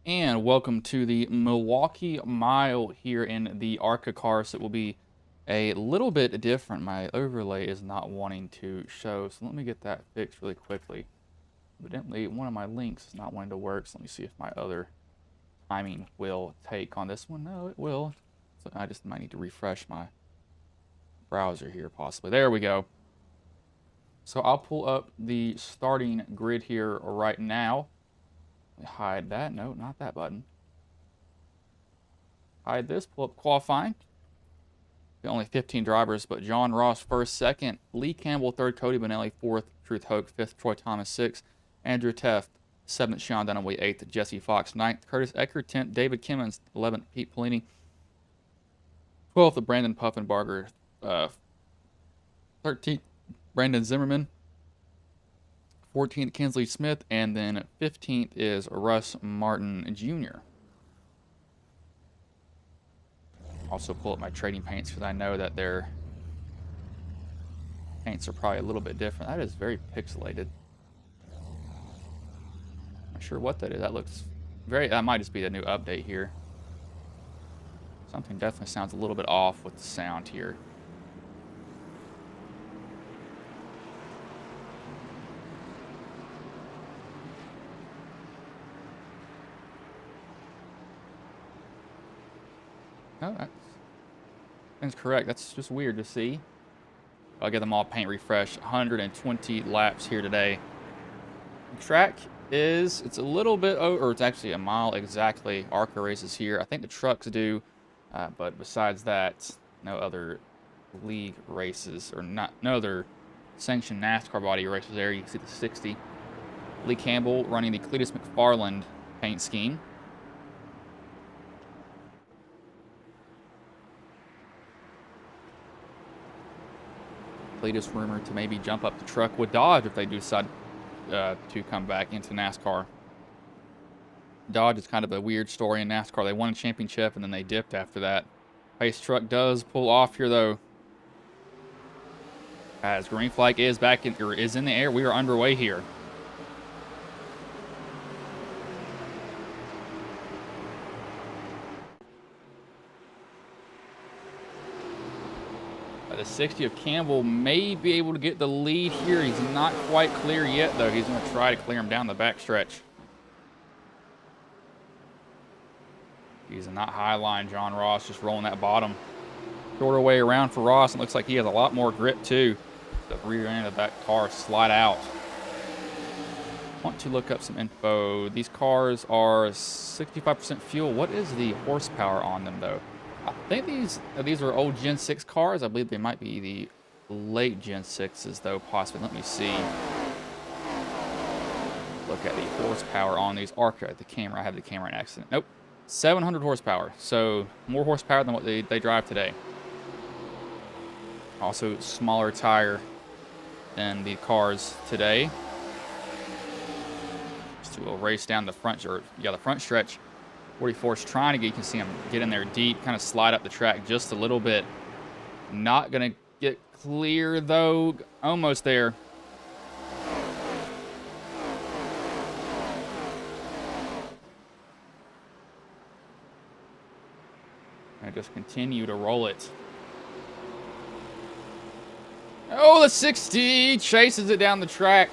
And welcome to the Milwaukee Mile here in the ARCA car. So it will be a little bit different. My overlay is not wanting to show, so let me get that fixed really quickly. Evidently, one of my links is not wanting to work, so let me see if my other timing will take on this one. No, it will. So I just might need to refresh my browser here, possibly. There we go. So I'll pull up the starting grid here right now. Hide that. No, not that button. Hide this. Pull up qualifying. Only 15 drivers, but John Ross first, second, Lee Campbell third, Cody Bonelli fourth, Truth Hoke fifth, Troy Thomas sixth, Andrew Teft seventh, Sean Dunaway eighth, Jesse Fox ninth, Curtis Eckert 10th, David Kimmons 11th, Pete Polini 12th, Brandon Puffenbarger 13th, Brandon Zimmerman 14th, Kinsley Smith, and then 15th is Russ Martin Jr. Also pull up my trading paints because I know that their paints are probably a little bit different. That is very pixelated. Not sure what that is. That looks very, that might just be the new update here. Something definitely sounds a little bit off with the sound here. No, that's correct. That's just weird to see. I'll get them all paint refresh. 120 laps here today. The track is, it's a little bit over, or it's actually a mile exactly. ARCA races here. I think the trucks do, but besides that, no other league races, or no other sanctioned NASCAR body races there. You can see the 60. Lee Campbell running the Cletus McFarland paint scheme. Latest rumored to maybe jump up the truck with Dodge if they do decide to come back into NASCAR. Dodge is kind of a weird story in NASCAR. They won a championship and then they dipped after that. Pace truck does pull off here though. As green flag is back in, or is in the air, we are underway here. The 60 of Campbell may be able to get the lead here. He's not quite clear yet, though. He's going to try to clear him down the backstretch. He's in that high line. John Ross just rolling that bottom. Shorter way around for Ross. It looks like he has a lot more grip, too. The rear end of that car slide out. Want to look up some info. These cars are 65% fuel. What is the horsepower on them, though? I think these are old Gen 6 cars. I believe they might be the late Gen 6s, though, possibly. Let me see. Look at the horsepower on these. ARCA at the camera. I have the camera in accident. Nope. 700 horsepower. So more horsepower than what they drive today. Also smaller tire than the cars today. Just a little race down the front, or yeah, the front stretch. 44 is trying to get, you can see him get in there deep, kind of slide up the track just a little bit. Not going to get clear, though. Almost there. And just continue to roll it. Oh, the 60 chases it down the track.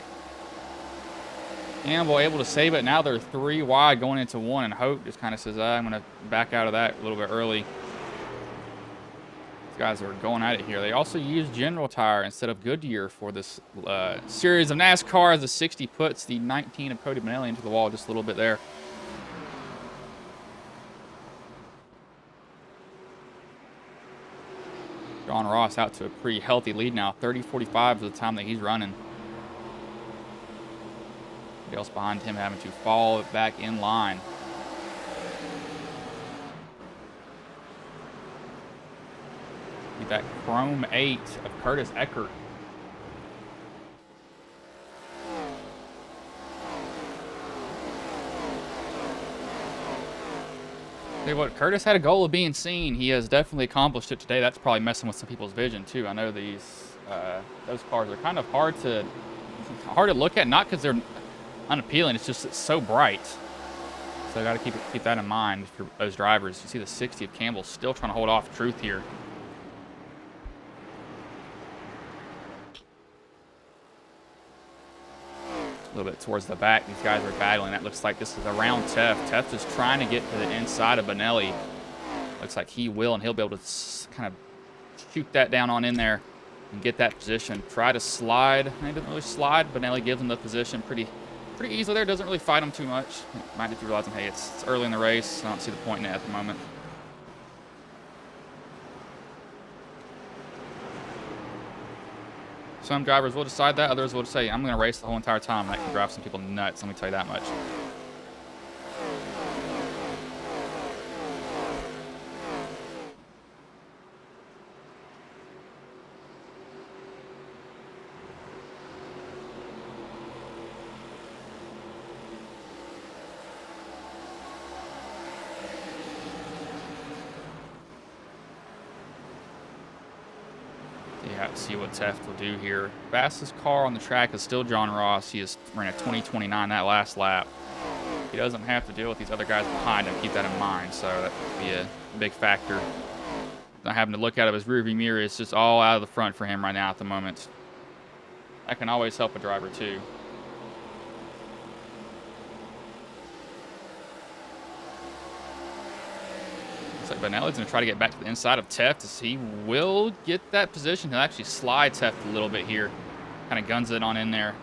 Campbell able to save it. Now they're 3 wide going into 1, and Hope just kind of says, I'm going to back out of that a little bit early. These guys are going at it here. They also use General Tire instead of Goodyear for this series of NASCAR, as the 60 puts the 19 of Cody Bonelli into the wall just a little bit there. John Ross out to a pretty healthy lead now. 30-45 is the time that he's running. Else behind him having to fall back in line. That chrome 8 of Curtis Eckert. Tell you what, Curtis had a goal of being seen. He has definitely accomplished it today. That's probably messing with some people's vision too. I know these those cars are kind of hard to look at, not because they're unappealing. It's just it's so bright. So I got to keep that in mind for those drivers. You see the 60 of Campbell still trying to hold off Truth here. A little bit towards the back. These guys are battling. That looks like this is around Teff. Teff is trying to get to the inside of Benelli. Looks like he will, and he'll be able to kind of shoot that down on in there and get that position. Try to slide. He doesn't really slide. Benelli gives him the position pretty easily there. Doesn't really fight him too much. Might just be realizing, hey, it's early in the race. I don't see the point in it at the moment. Some drivers will decide that. Others will say, I'm going to race the whole entire time. That can drive some people nuts. Let me tell you that much. Yeah, see what Teff will do here. Fastest car on the track is still John Ross. He ran a 20:29 that last lap. He doesn't have to deal with these other guys behind him. Keep that in mind. So that would be a big factor. Not having to look out of his rearview mirror. It's just all out of the front for him right now at the moment. That can always help a driver too. Looks like Benelli's going to try to get back to the inside of Teff. He will get that position. He'll actually slide Teff a little bit here. Kind of guns it on in there.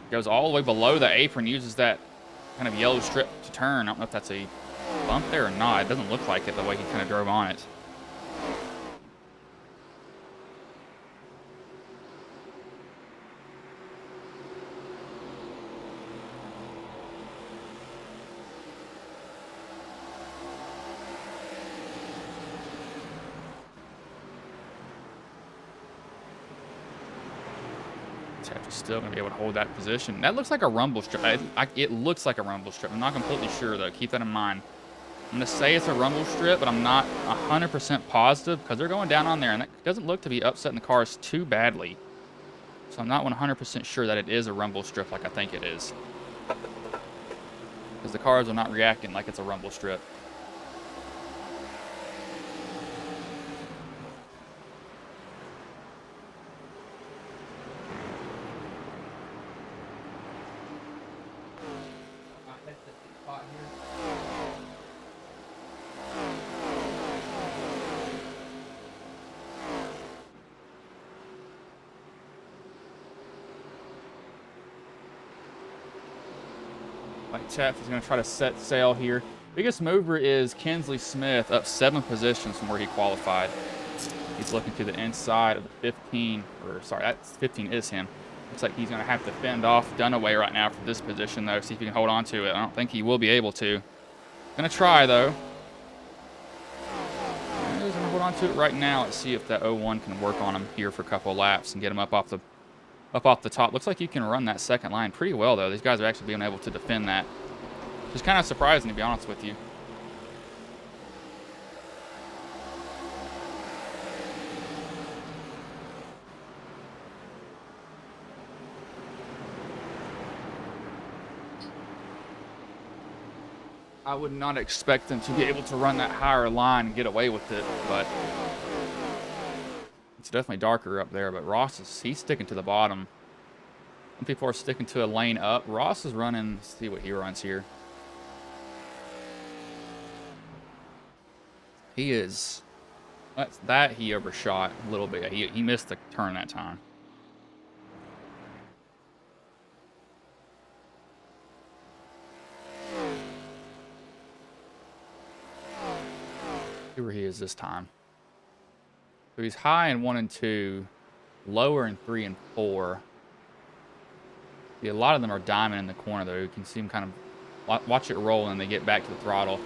Goes all the way below the apron. Uses that kind of yellow strip to turn. I don't know if that's a bump there or not. It doesn't look like it the way he kind of drove on it. Teff is still going to be able to hold that position. That looks like a rumble strip. It looks like a rumble strip. I'm not completely sure, though. Keep that in mind. I'm going to say it's a rumble strip, but I'm not 100% positive because they're going down on there, and that doesn't look to be upsetting the cars too badly. So I'm not 100% sure that it is a rumble strip like I think it is. Because the cars are not reacting like it's a rumble strip. Like Teff is going to try to set sail here. Biggest mover is Kinsley Smith, up 7 positions from where he qualified. He's looking to the inside of the 15, or sorry, that 15 is him. Looks like he's going to have to fend off Dunaway right now for this position, though. See if he can hold on to it. I don't think he will be able to. Going to try, though. He's going to hold on to it right now. Let's see if that 01 can work on him here for a couple of laps and get him up off the top. Looks like you can run that second line pretty well, though. These guys are actually being able to defend that. It's kind of surprising, to be honest with you. I would not expect them to be able to run that higher line and get away with it, but it's definitely darker up there. But he's sticking to the bottom. Some people are sticking to a lane up. Ross is running, let's see what he runs here. He is, he overshot a little bit. He missed the turn that time. See where he is this time. So he's high in 1 and 2, lower in 3 and 4. See, a lot of them are diamond in the corner, though. You can see them kind of watch it roll and they get back to the throttle.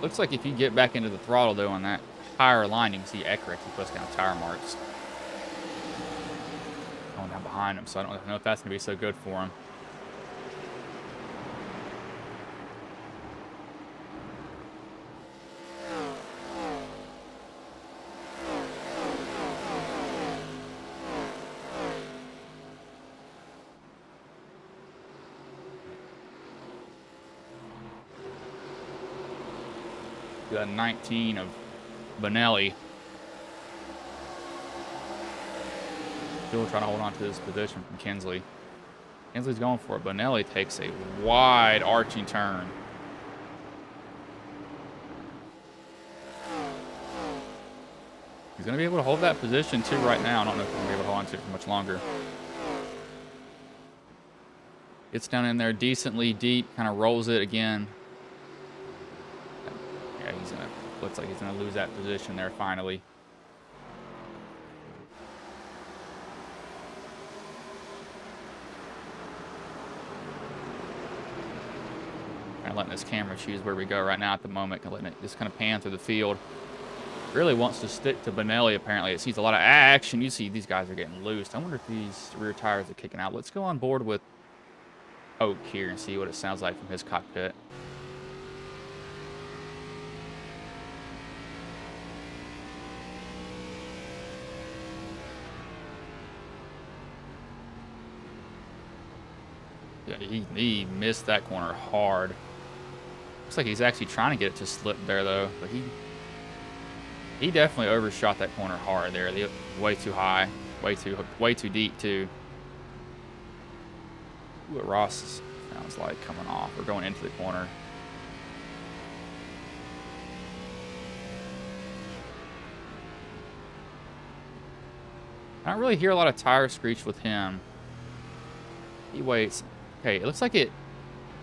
Looks like if you get back into the throttle, though, on that higher line, you can see Eckrick. He puts down tire marks going down behind him, so I don't know if that's going to be so good for him. to the 19 of Benelli. Still trying to hold on to this position from Kinsley. Kinsley's going for it. Benelli takes a wide arching turn. He's going to be able to hold that position too right now. I don't know if he's going to be able to hold on to it for much longer. Gets down in there decently deep, kind of rolls it again. Yeah, looks like he's going to lose that position there finally. Kind of letting this camera choose where we go right now at the moment, letting it just kind of pan through the field. Really wants to stick to Benelli, apparently. It sees a lot of action. You see these guys are getting loose. I wonder if these rear tires are kicking out. Let's go on board with Oak here and see what it sounds like from his cockpit. Yeah, he missed that corner hard. Looks like he's actually trying to get it to slip there, though. But he definitely overshot that corner hard there. Way too high, way too deep, too. Ooh, what Ross sounds like coming off or going into the corner. I don't really hear a lot of tire screech with him. He waits. Okay, it looks like it.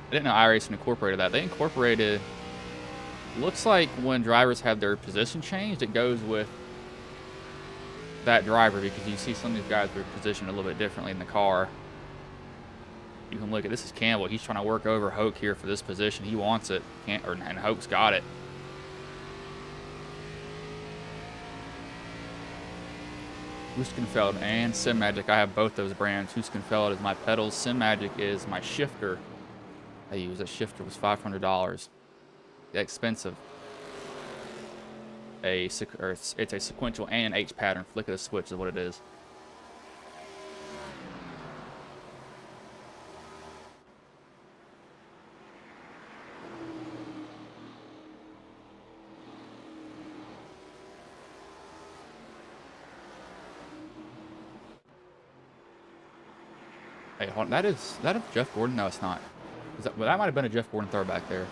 I didn't know iRacing incorporated that. They incorporated. Looks like when drivers have their position changed, it goes with that driver because you see some of these guys are positioned a little bit differently in the car. You can look at this is Campbell. He's trying to work over Hoke here for this position. He wants it, and Hoke's got it. Huskenfeld and SimMagic. I have both those brands. Huskenfeld is my pedals. SimMagic is my shifter. I use that shifter was $500. Expensive. It's a sequential and H pattern flick of the switch is what it is. Hey, hold on. That a Jeff Gordon? No, it's not. Well, that might have been a Jeff Gordon throwback there.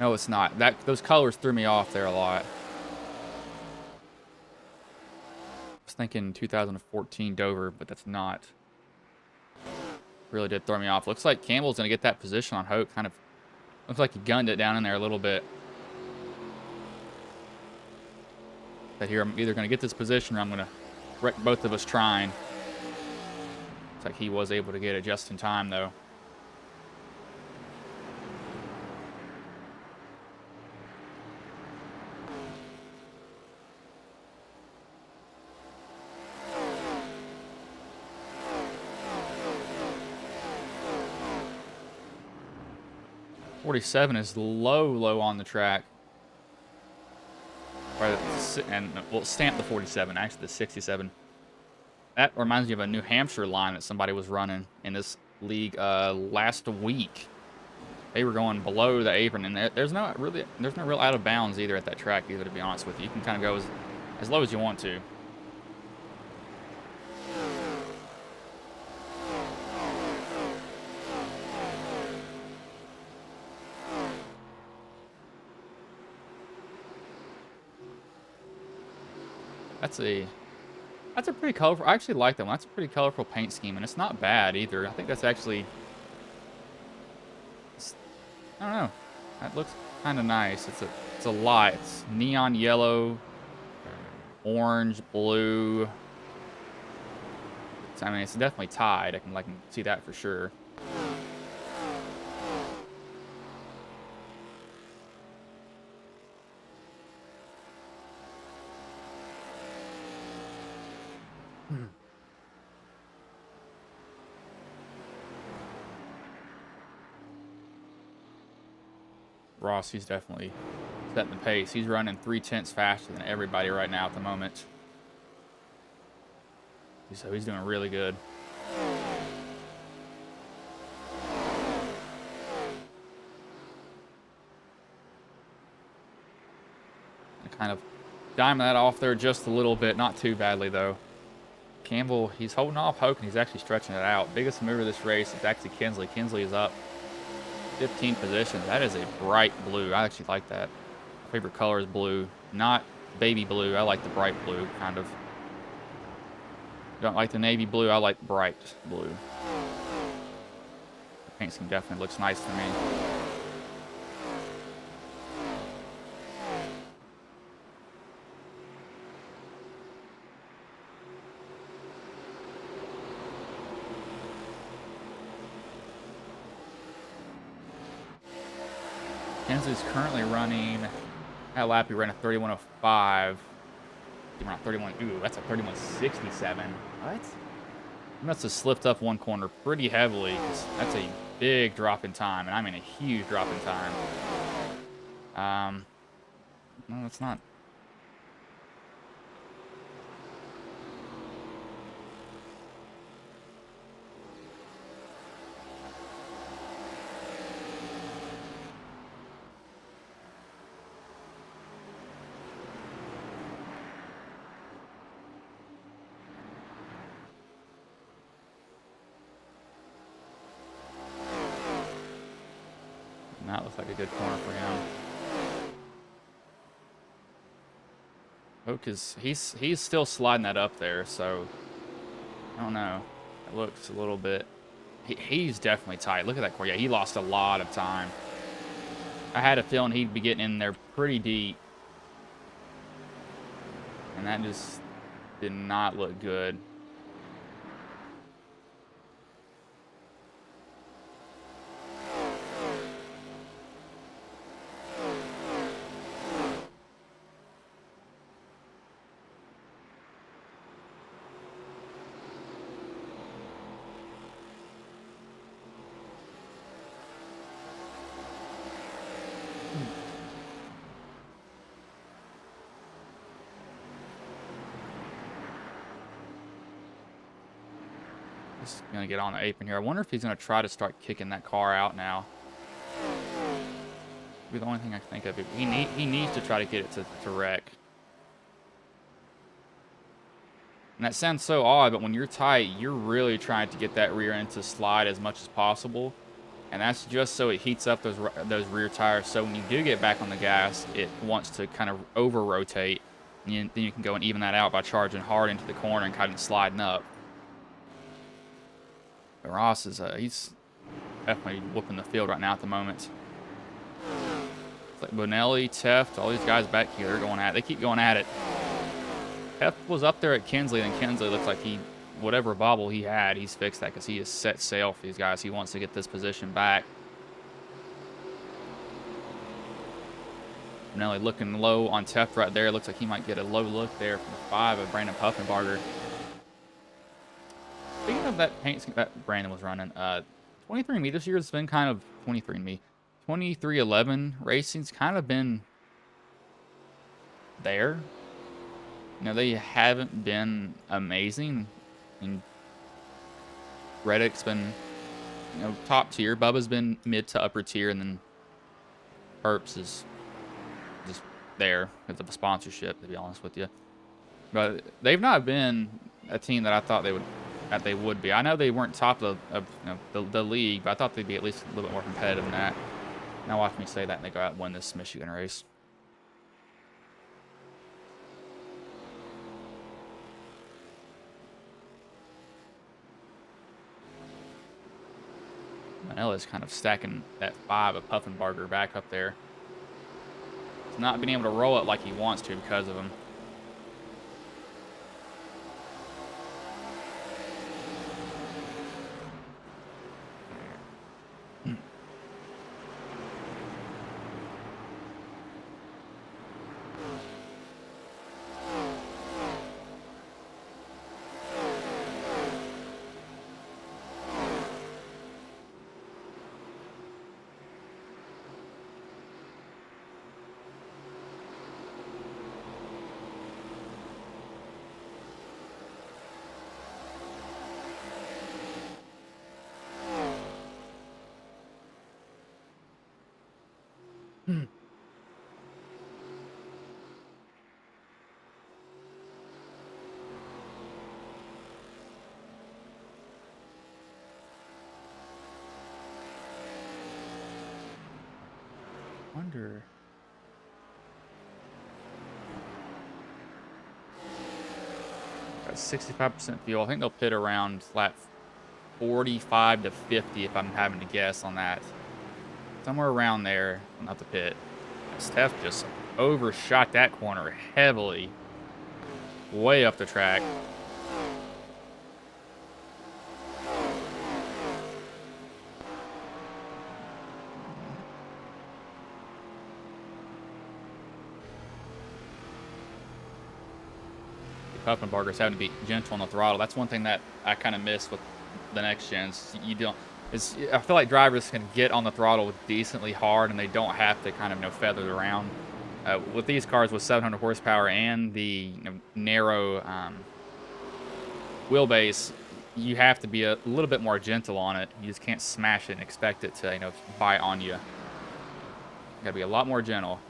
No, it's not. Those colors threw me off there a lot. I was thinking 2014 Dover, but that's not. Really did throw me off. Looks like Campbell's going to get that position on Hoke. Kind of looks like he gunned it down in there a little bit. But here, I'm either going to get this position or I'm going to wreck both of us trying. Looks like he was able to get it just in time, though. .47 is low on the track. And we'll stamp the 47, actually the 67. That reminds me of a New Hampshire line that somebody was running in this league last week. They were going below the apron, and there's no real out of bounds either at that track either, to be honest with you. You can kind of go as low as you want to. That's a pretty colorful. I actually like that one. That's a pretty colorful paint scheme, and it's not bad either. I think that's actually. I don't know. That looks kind of nice. It's a lot. It's neon yellow, orange, blue. I mean, it's definitely tied. I can see that for sure. Ross, he's definitely setting the pace. He's running 3/10 faster than everybody right now at the moment. So he's doing really good. diming that off there just a little bit. Not too badly, though. Campbell, he's holding off Hoke, and he's actually stretching it out. Biggest mover of this race is actually Kinsley. Kinsley is up 15 positions. That is a bright blue. I actually like that. My favorite color is blue. Not baby blue. I like the bright blue, kind of. Don't like the navy blue. I like bright blue. The paint scheme definitely looks nice to me. Kinsley's currently running, at lap he ran a 31:05. He ran a 31, ooh, that's a 31:67. What? He must have slipped up one corner pretty heavily, because that's a big drop in time, and I mean a huge drop in time. No, it's not. That looks like a good corner for him. Hoke is, he's still sliding that up there, so I don't know. It looks a little bit, he's definitely tight. Look at that corner. Yeah, he lost a lot of time. I had a feeling he'd be getting in there pretty deep, and that just did not look good. He's gonna get on the apron here. I wonder if he's gonna try to start kicking that car out now. Be the only thing I can think of. He needs to try to get it to wreck. And that sounds so odd, but when you're tight, you're really trying to get that rear end to slide as much as possible. And that's just so it heats up those rear tires. So when you do get back on the gas, it wants to kind of over-rotate. And then you can go and even that out by charging hard into the corner and kind of sliding up. But Ross is, he's definitely whooping the field right now at the moment. It's like Bonelli, Teft, all these guys back here, they're going at it. They keep going at it. Teft was up there at Kinsley, and Kinsley looks like whatever bobble he had, he's fixed that because he has set sail for these guys. He wants to get this position back. Bonelli looking low on Teft right there. Looks like he might get a low look there from the 5 of Brandon Puffenbarger. Speaking of that paint scheme that Brandon was running, 23andMe this year has been kind of 23andMe. 2311 Racing's kind of been there. You know, they haven't been amazing. I mean, Reddick's been, you know, top tier. Bubba's been mid to upper tier, and then Herbst is just there because of a sponsorship, to be honest with you. But they've not been a team that I thought they would be. I know they weren't top of you know, the league, but I thought they'd be at least a little bit more competitive than that. Now watch me say that, and they go out and win this Michigan race. Manella's kind of stacking that 5 of Puffenbarger back up there. He's not being able to roll it like he wants to because of him. wonder. Got 65% fuel. I think they'll pit around lap 45 to 50 if I'm having to guess on that. Somewhere around there, not the pit. Steph just overshot that corner heavily. Way up the track. Puffenbarger's having to be gentle on the throttle. That's one thing that I kind of miss with the next gens. You don't. I feel like drivers can get on the throttle decently hard, and they don't have to kind of feather it around. With these cars with 700 horsepower and the narrow wheelbase, you have to be a little bit more gentle on it. You just can't smash it and expect it to bite on you. You gotta be a lot more gentle.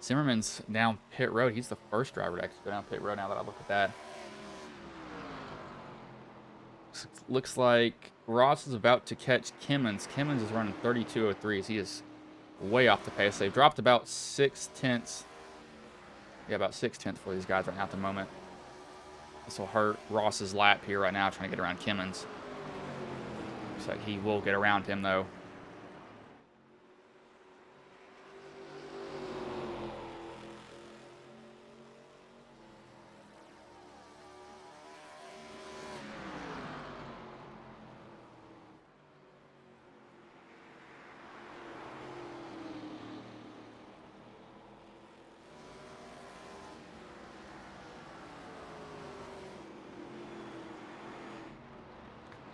Zimmerman's down pit road. He's the first driver to actually go down pit road now that I look at that. Looks like Ross is about to catch Kimmons. Kimmons is running 32.03s. He is way off the pace. They've dropped about 6/10. Yeah, about 6/10 for these guys right now at the moment. This will hurt Ross's lap here right now, trying to get around Kimmons. Looks like he will get around him, though.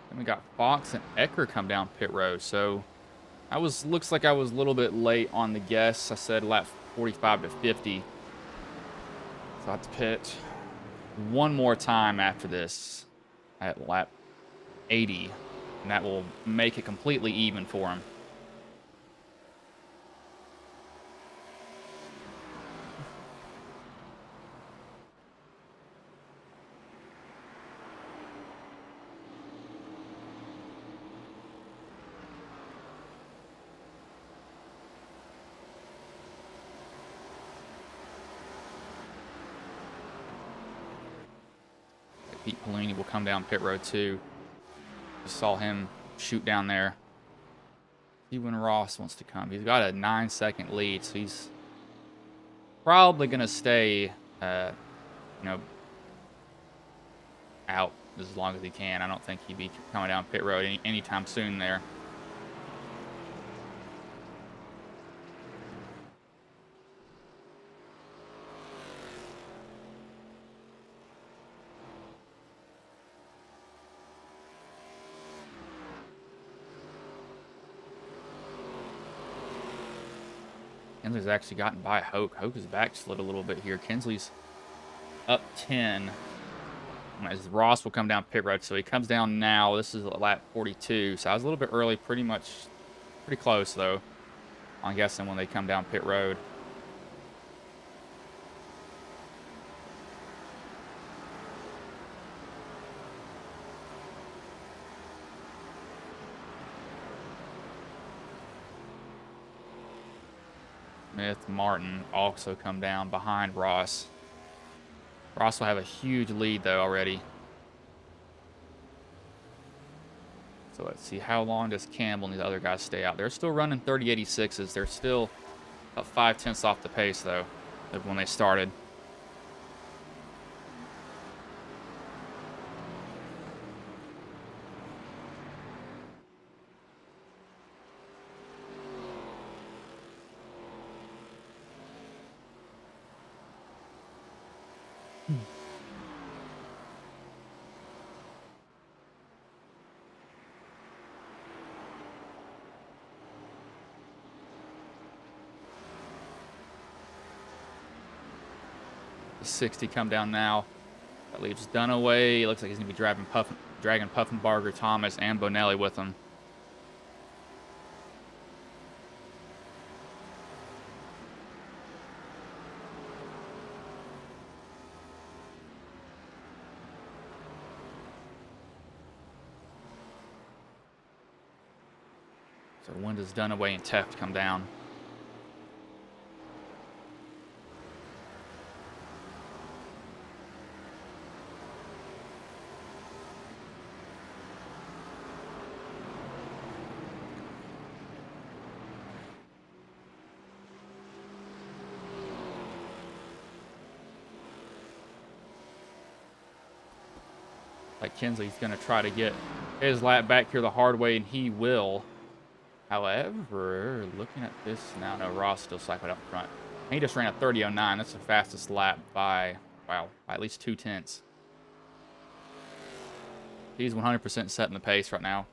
Then we got Fox and Ecker come down pit road. So looks like I was a little bit late on the guess. I said lap 45 to 50. So I have to pit one more time after this at lap 80. And that will make it completely even for him. Pete Polini will come down pit road too. Just saw him shoot down there. See when Ross wants to come. He's got a 9-second lead, so he's probably going to stay, out as long as he can. I don't think he'd be coming down pit road anytime soon there. Kinsley's actually gotten by Hoke. Hoke is backslid a little bit here. Kinsley's up 10. As Ross will come down pit road. So he comes down now. This is lap 42. So I was a little bit early. Pretty close, though. I'm guessing when they come down pit road. Smith, Martin also come down behind Ross. Ross will have a huge lead, though, already. So let's see, how long does Campbell and these other guys stay out? They're still running 30.86s. They're still about 5/10 off the pace, though, of when they started. The 60 come down now. That leaves Dunaway. Looks like he's going to be dragging Puffenbarger, Thomas, and Bonelli with him. So wind is done away and Teft come down. Like Kinsley's going to try to get his lap back here the hard way, and he will. However, looking at this now, no, Ross still cycled up front. He just ran a 30.09. That's the fastest lap by, wow, by at least 2/10. He's 100% setting the pace right now.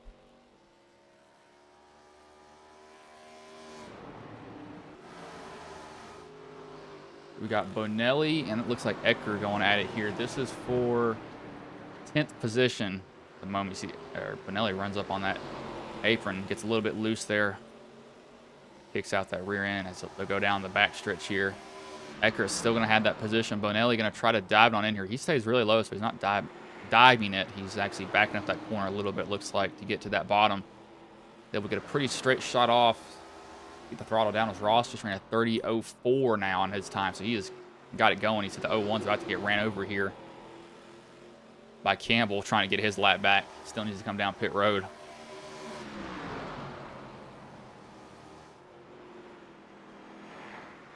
We got Bonelli, and it looks like Ecker going at it here. This is for 10th position. The moment you see Bonelli runs up on that apron, gets a little bit loose there. Kicks out that rear end as they'll go down the back stretch here. Ecker is still going to have that position. Bonelli going to try to dive on in here. He stays really low, so he's not diving it. He's actually backing up that corner a little bit, looks like, to get to that bottom. Then we get a pretty straight shot off. Get the throttle down as Ross just ran a 30.04 now on his time, so he has got it going. He said the 01's about to get ran over here by Campbell, trying to get his lap back. Still needs to come down pit road.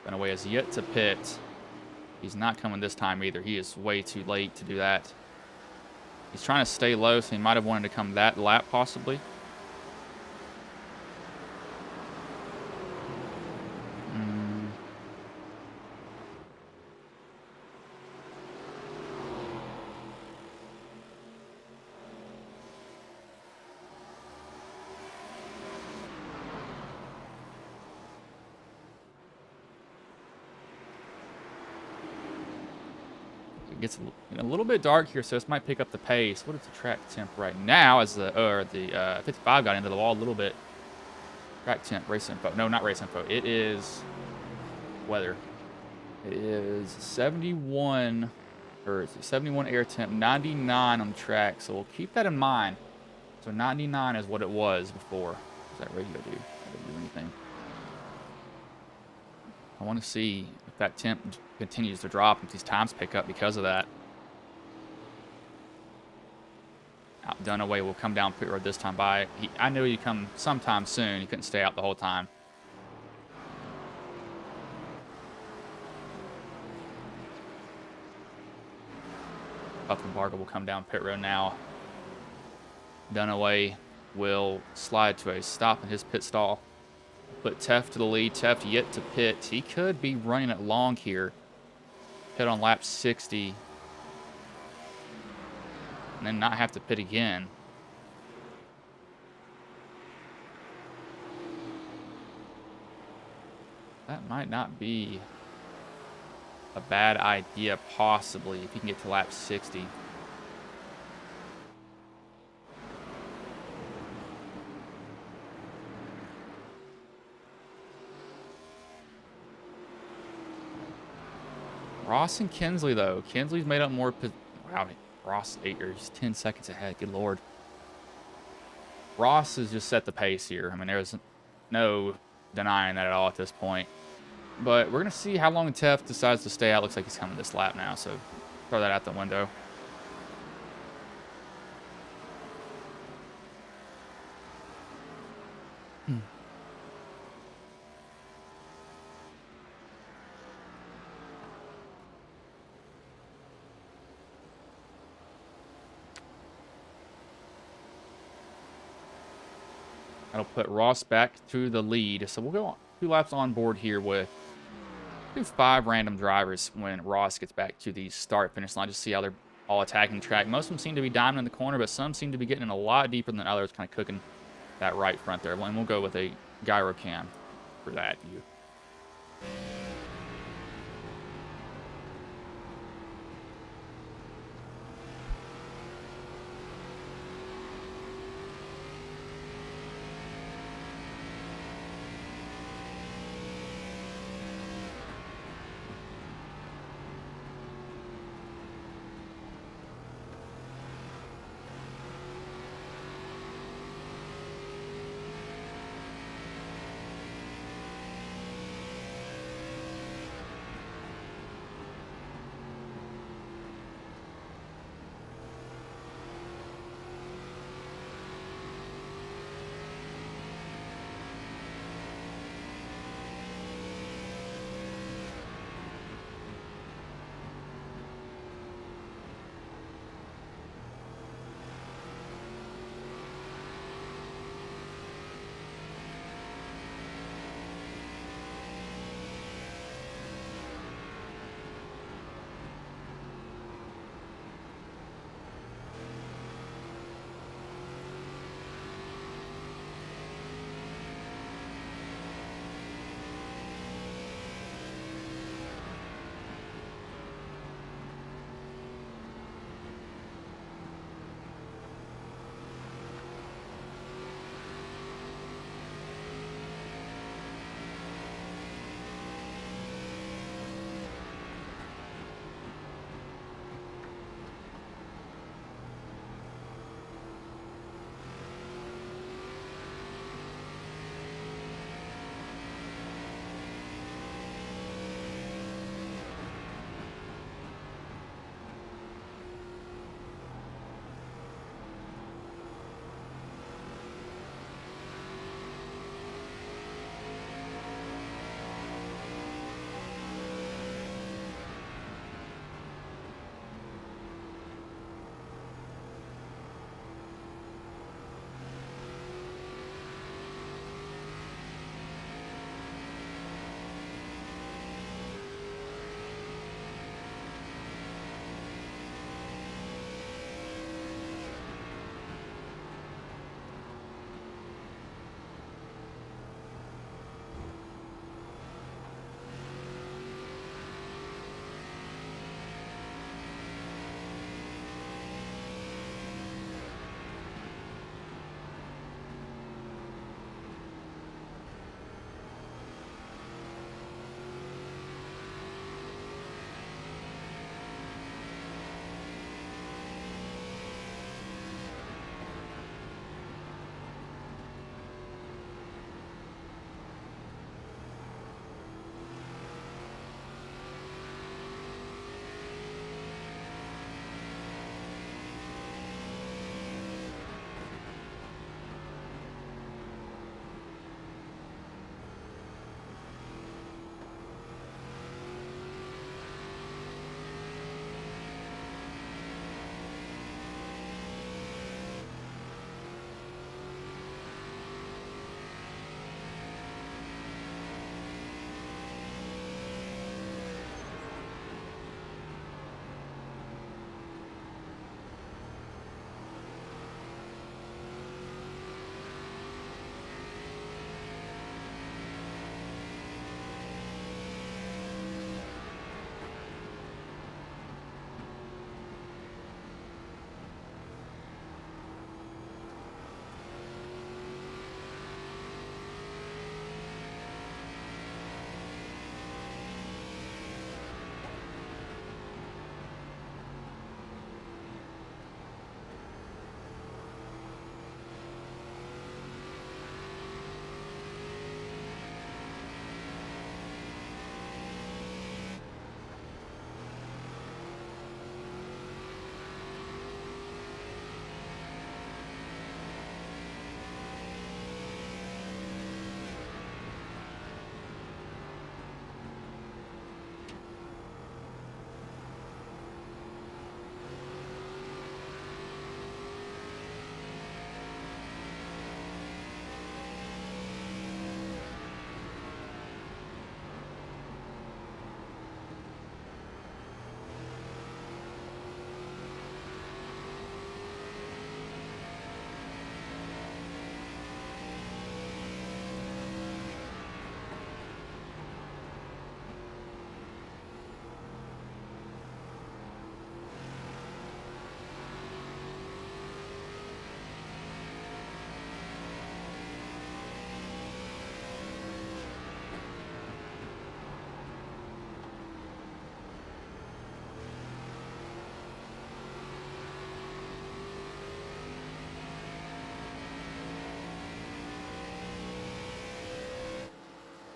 Dunaway is yet to pit. He's not coming this time either. He is way too late to do that. He's trying to stay low, so he might have wanted to come that lap possibly. It gets a little bit dark here, so this might pick up the pace. What is the track temp right now as the 55 got into the wall a little bit? Track temp, race info. No, not race info. It is weather. It is 71, or is it 71 air temp, 99 on the track. So we'll keep that in mind. So 99 is what it was before. Is that radio do? That doesn't do anything. I want to see if that temp continues to drop, if these times pick up because of that. Dunaway will come down pit road this time by. I knew he'd come sometime soon. He couldn't stay out the whole time. Buffenbarger will come down pit road now. Dunaway will slide to a stop in his pit stall. Put Teft to the lead. Teft yet to pit. He could be running it long here. Pit on lap 60. And then not have to pit again. That might not be a bad idea, possibly, if he can get to lap 60. Ross and Kinsley, though. Kinsley's made up more. Wow, Ross 8 or he's 10 seconds ahead. Good lord. Ross has just set the pace here. I mean, there's no denying that at all at this point. But we're going to see how long Teft decides to stay out. Looks like he's coming this lap now, so throw that out the window. That'll put Ross back to the lead. So we'll go on 2 laps on board here with 5 random drivers when Ross gets back to the start-finish line. Just see how they're all attacking the track. Most of them seem to be diving in the corner, but some seem to be getting in a lot deeper than others, kind of cooking that right front there. And we'll go with a gyro cam for that view.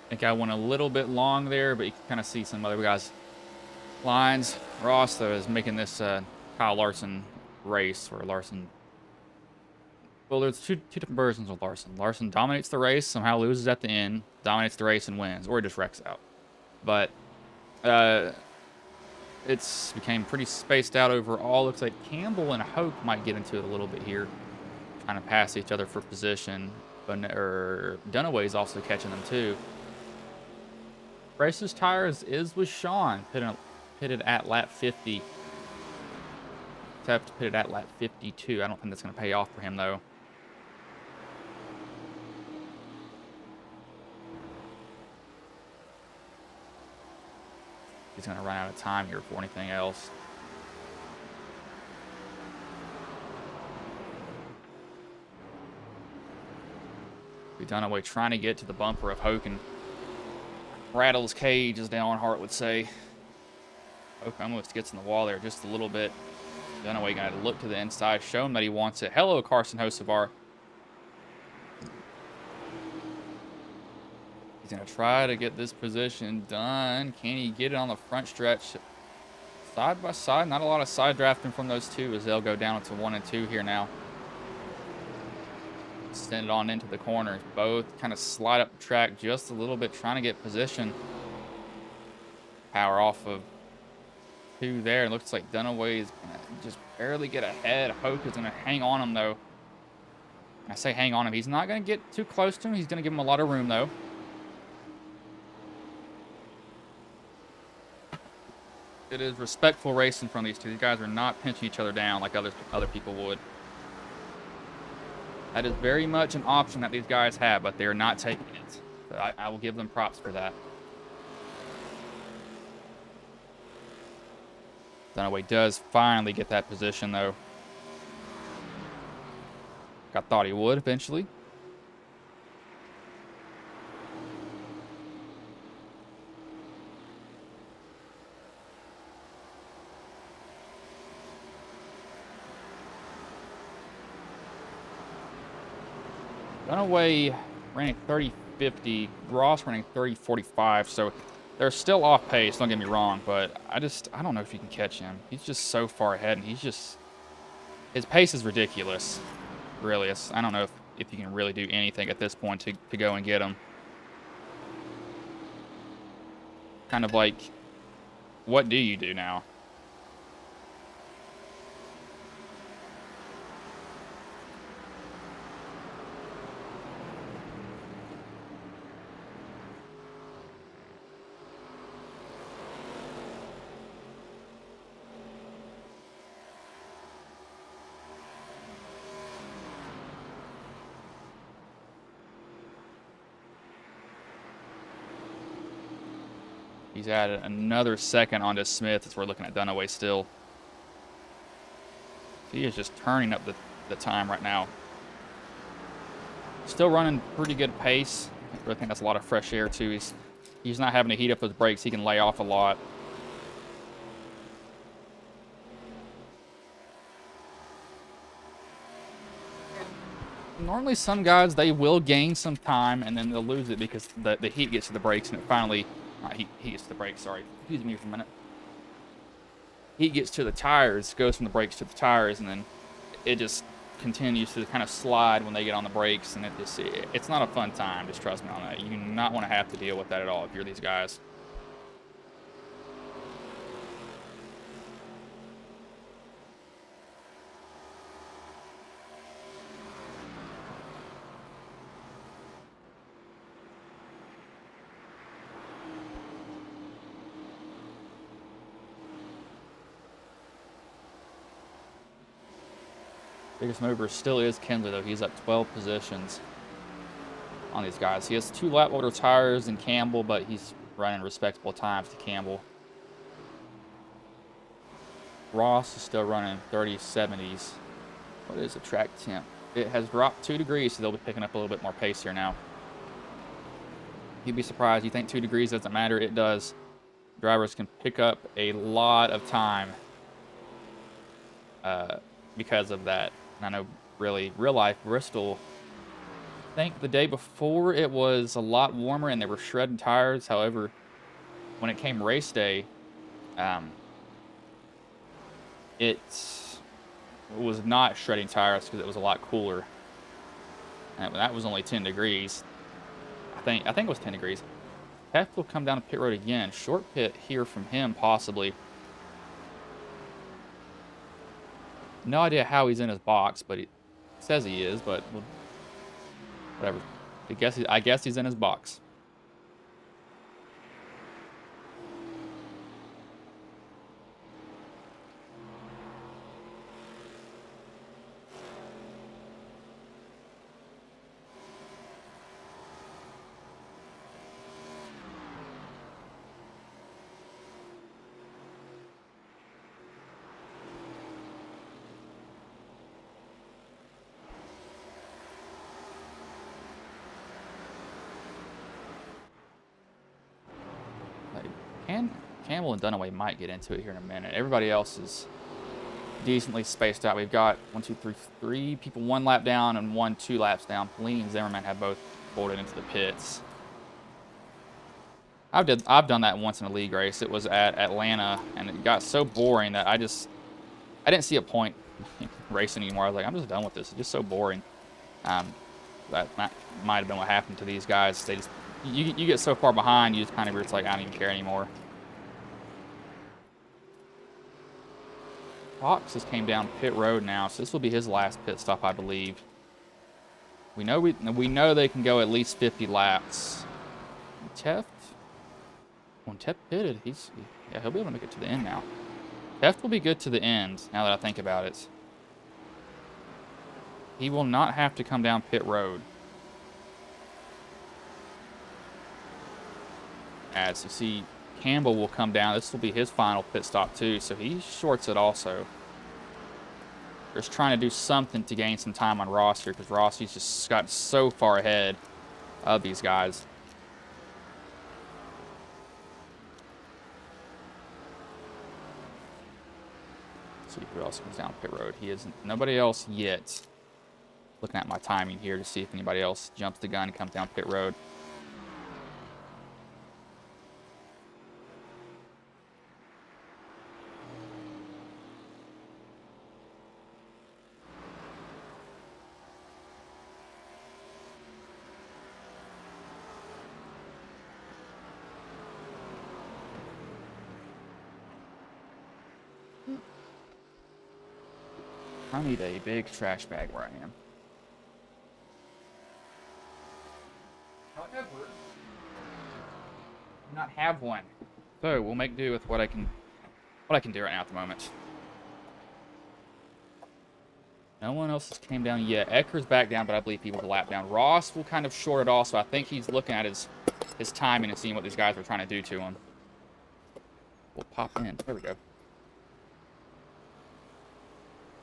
think I went a little bit long there, but you can kind of see some other guys' lines. Ross, though, is making this Kyle Larson race, or Larson. Well, there's two different versions of Larson. Larson dominates the race, somehow loses at the end, dominates the race and wins, or he just wrecks out. But it's became pretty spaced out overall. Looks like Campbell and Hoke might get into it a little bit here, trying to pass each other for position. But Dunaway's also catching them too. Bryce's tires is with Sean, pitted at lap 50. Except pitted at lap 52. I don't think that's going to pay off for him though. He's going to run out of time here for anything else. Dunaway trying to get to the bumper of Hoke and rattle his cage, as Dale Earnhardt would say. Hoke almost gets in the wall there just a little bit. Dunaway going to look to the inside, show him that he wants it. Hello, Carson Hocevar. He's going to try to get this position done. Can he get it on the front stretch? Side by side, not a lot of side drafting from those two as they'll go down to 1 and 2 here now. Send it on into the corners. Both kind of slide up the track just a little bit, trying to get position. Power off of 2 there. It looks like Dunaway is going to just barely get ahead. Hoke is going to hang on him, though. I say hang on him. He's not going to get too close to him. He's going to give him a lot of room, though. It is respectful racing from these two. These guys are not pinching each other down like other people would. That is very much an option that these guys have, but they are not taking it. So I will give them props for that. Dunaway does finally get that position, though. I thought he would eventually. Dunaway running 30.50, Ross running 30.45, so they're still off pace, don't get me wrong, but I don't know if you can catch him. He's just so far ahead, and his pace is ridiculous, really. I don't know if you can really do anything at this point to go and get him. Kind of like, what do you do now? He's added another second onto Smith as we're looking at Dunaway still. He is just turning up the time right now. Still running pretty good pace. I really think that's a lot of fresh air too. He's not having to heat up his brakes. He can lay off a lot. Normally some guys, they will gain some time and then they'll lose it because the heat gets to the brakes and it finally... heat gets to the brakes, sorry. Excuse me for a minute. Heat gets to the tires, goes from the brakes to the tires, and then it just continues to kind of slide when they get on the brakes, and it's not a fun time, just trust me on that. You do not want to have to deal with that at all if you're these guys. Biggest mover still is Kendley, though. He's up 12 positions on these guys. He has 2 lap older tires than Campbell, but he's running respectable times to Campbell. Ross is still running 30.70s. What is the track temp? It has dropped 2 degrees, so they'll be picking up a little bit more pace here now. You'd be surprised. You think 2 degrees doesn't matter? It does. Drivers can pick up a lot of time because of that. And I know, really, real life, Bristol, I think the day before it was a lot warmer and they were shredding tires. However, when it came race day, um, it was not shredding tires because it was a lot cooler. And that was only 10 degrees. I think it was 10 degrees. Heft will come down to pit road again. Short pit here from him, possibly. No idea how he's in his box, but he says he is, but whatever. I guess he's in his box. Campbell and Dunaway might get into it here in a minute. Everybody else is decently spaced out. We've got 3 people 1 lap down and 1 2 laps down. Pelini and Zimmerman have both folded into the pits. I've done that once in a league race. It was at Atlanta, and it got so boring that I didn't see a point racing anymore. I was like, I'm just done with this. It's just so boring. That might have been what happened to these guys. They just you get so far behind, you just kind of it's like I don't even care anymore. Fox just came down pit road now, so this will be his last pit stop, I believe. We know they can go at least 50 laps. Teft, when Teft pitted, he'll be able to make it to the end now. Teft will be good to the end now that I think about it. He will not have to come down pit road. As you see, Campbell will come down. This will be his final pit stop too, so he shorts it also. They're just trying to do something to gain some time on Ross here, because Rossi's just got so far ahead of these guys. Let's see who else comes down pit road. He isn't. Nobody else yet. Looking at my timing here to see if anybody else jumps the gun and comes down pit road. I need a big trash bag where I am. However, I do not have one. So we'll make do with what I can do right now at the moment. No one else has came down yet. Ecker's back down, but I believe he will lap down. Ross will kind of short it also. I think he's looking at his timing and seeing what these guys were trying to do to him. We'll pop in. There we go.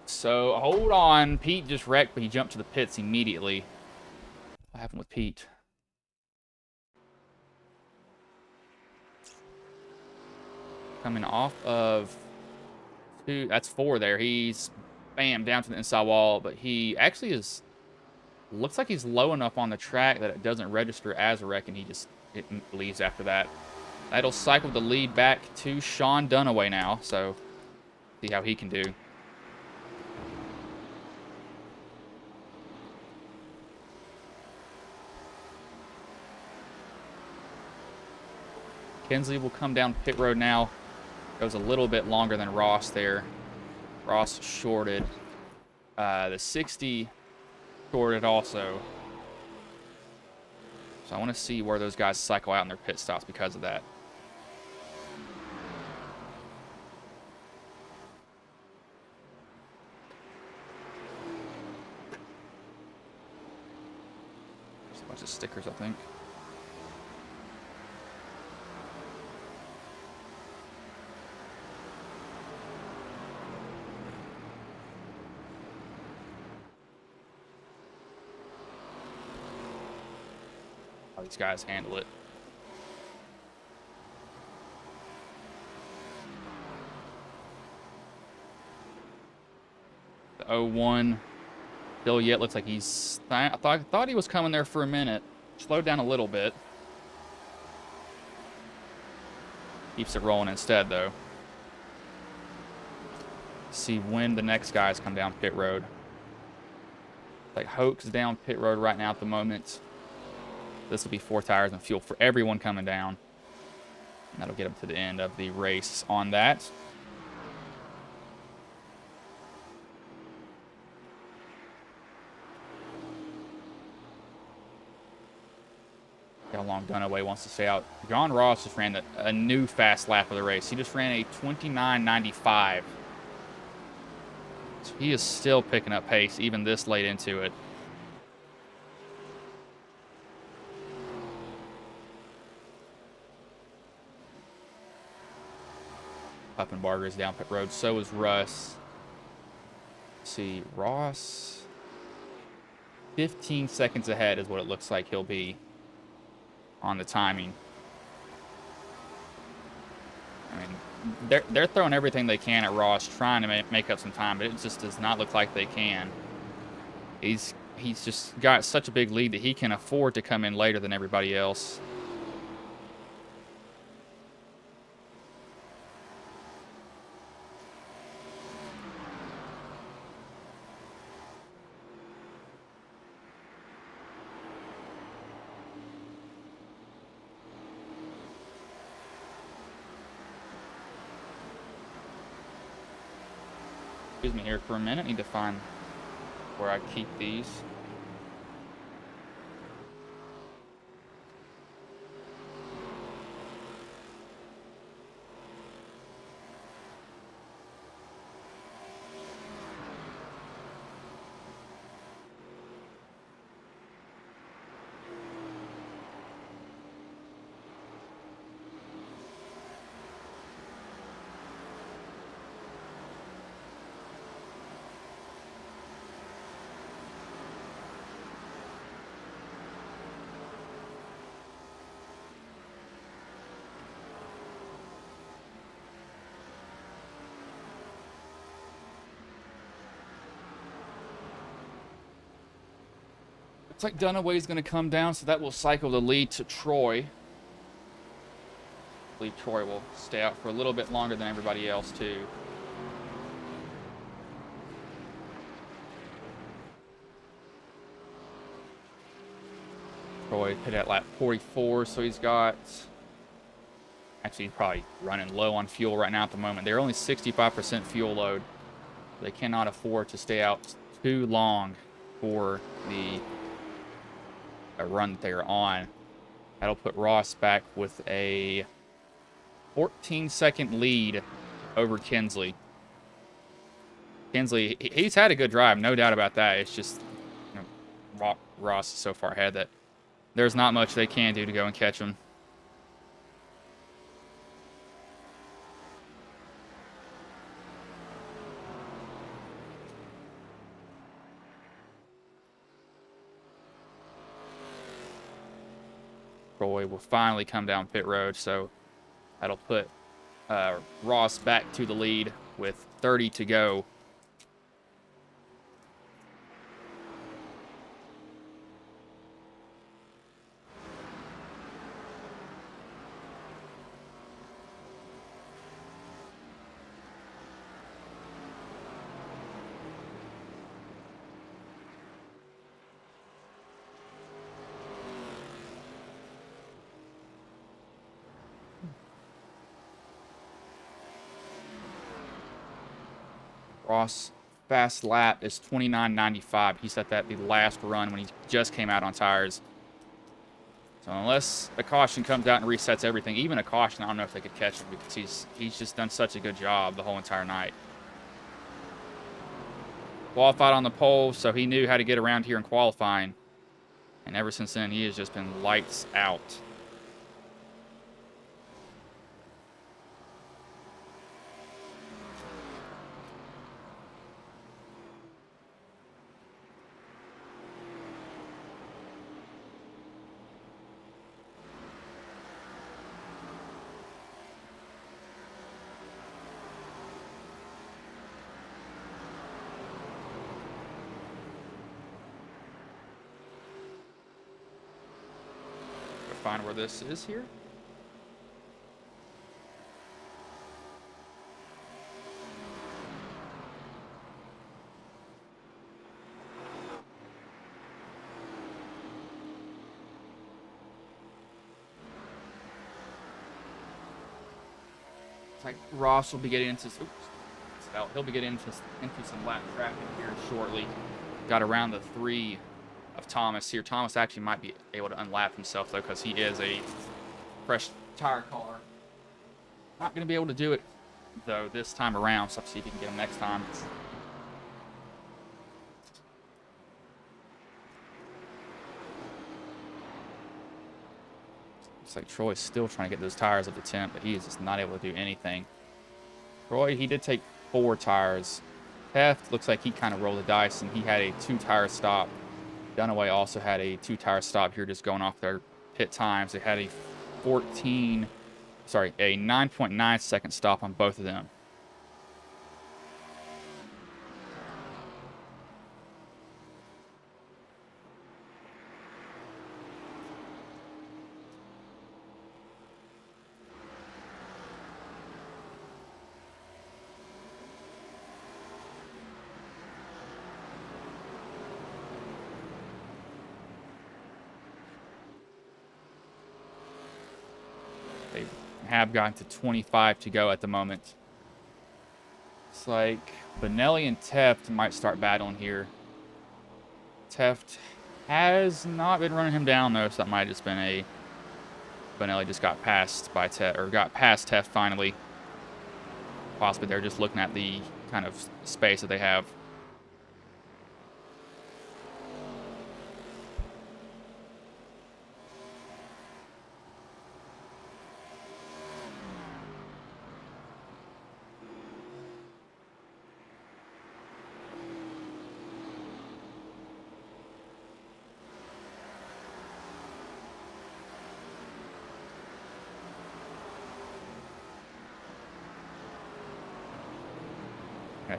So, hold on. Pete just wrecked, but he jumped to the pits immediately. What happened with Pete? Coming off of 2. That's 4 there. He's, bam, down to the inside wall. But he actually is, looks like he's low enough on the track that it doesn't register as a wreck, and it leaves after that. That'll cycle the lead back to Sean Dunaway now. So, see how he can do. Kinsley will come down pit road now. Goes a little bit longer than Ross there. Ross shorted. The 60 shorted also. So I want to see where those guys cycle out in their pit stops because of that. There's a bunch of stickers, I think. How these guys handle it. The 01 Still yet looks like he's... I thought he was coming there for a minute. Slowed down a little bit. Keeps it rolling instead, though. See when the next guys come down pit road. Like Hoke's down pit road right now at the moment. This will be 4 tires and fuel for everyone coming down. And that'll get them to the end of the race on that. How long Dunaway wants to stay out. John Ross just ran a new fast lap of the race. He just ran a 29.95. So he is still picking up pace even this late into it. Uppenbarger is down pit road. So is Russ. Let's see, Ross. 15 seconds ahead is what it looks like he'll be on the timing. I mean, they're throwing everything they can at Ross, trying to make up some time, but it just does not look like they can. He's just got such a big lead that he can afford to come in later than everybody else. Excuse me here for a minute. Need to find where I keep these. Looks like Dunaway's going to come down, so that will cycle the lead to Troy. I believe Troy will stay out for a little bit longer than everybody else, too. Troy hit at lap 44, so he's got... Actually, he's probably running low on fuel right now at the moment. They're only 65% fuel load. They cannot afford to stay out too long for the run that they're on. That'll put Ross back with a 14-second lead over Kinsley. Kinsley, he's had a good drive, no doubt about that. It's just, you know, Ross is so far ahead that there's not much they can do to go and catch him. Troy will finally come down pit road, so that'll put Ross back to the lead with 30 to go. Ross' fast lap is 29.95. He set that the last run when he just came out on tires. So unless a caution comes out and resets everything, even a caution, I don't know if they could catch him because he's just done such a good job the whole entire night. Qualified on the pole, so he knew how to get around here in qualifying. And ever since then, he has just been lights out. find where this is here. It's like Ross will be getting into. Oops, he'll be getting into some lap traffic here shortly. Got around the 3 of Thomas here. Thomas actually might be able to unlap himself though, because he is a fresh tire car. Not going to be able to do it though this time around, so let's see if he can get him next time. Looks like Troy's still trying to get those tires up to temp, but he is just not able to do anything. Troy, he did take 4 tires. Heft looks like he kind of rolled the dice, and he had a 2-tire stop. Dunaway also had a 2-tire stop here, just going off their pit times. They had a 9.9 second stop on both of them. They have gotten to 25 to go at the moment. It's like Benelli and Teft might start battling here. Teft has not been running him down though, so that might have just been a Benelli just got passed by Teft, or got past Teft finally. Possibly they're just looking at the kind of space that they have.